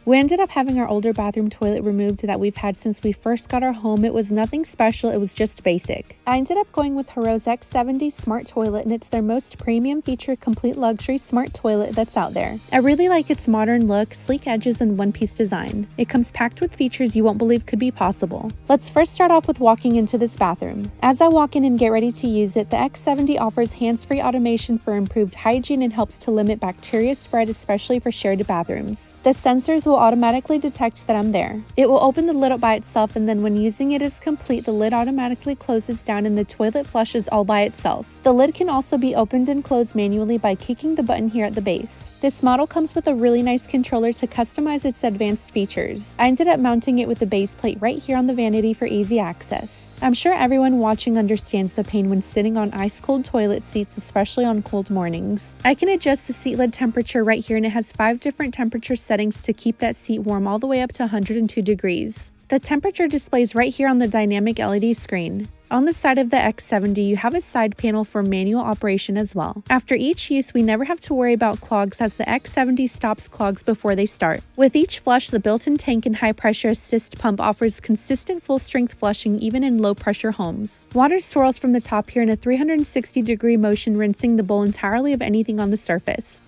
We ended up having our older bathroom toilet removed that we've had since we first got our home. It was nothing special, it was just basic. I ended up going with HOROW's X70 Smart Toilet, and it's their most premium feature complete luxury smart toilet that's out there. I really like its modern look, sleek edges, and one-piece design. It comes packed with features you won't believe could be possible. Let's first start off with walking into this bathroom. As I walk in and get ready to use it, the X70 offers hands-free automation for improved hygiene and helps to limit bacteria spread, especially for shared bathrooms. The sensors will automatically detect that I'm there. It will open the lid up by itself, and then when using it is complete, the lid automatically closes down and the toilet flushes all by itself. The lid can also be opened and closed manually by kicking the button here at the base. This model comes with a really nice controller to customize its advanced features. I ended up mounting it with the base plate right here on the vanity for easy access. I'm sure everyone watching understands the pain when sitting on ice-cold toilet seats, especially on cold mornings. I can adjust the seat lid temperature right here, and it has 5 different temperature settings to keep that seat warm all the way up to 102 degrees. The temperature displays right here on the dynamic LED screen. On the side of the X70, you have a side panel for manual operation as well. After each use, we never have to worry about clogs as the X70 stops clogs before they start. With each flush, the built-in tank and high-pressure assist pump offers consistent full-strength flushing even in low-pressure homes. Water swirls from the top here in a 360-degree motion, rinsing the bowl entirely of anything on the surface.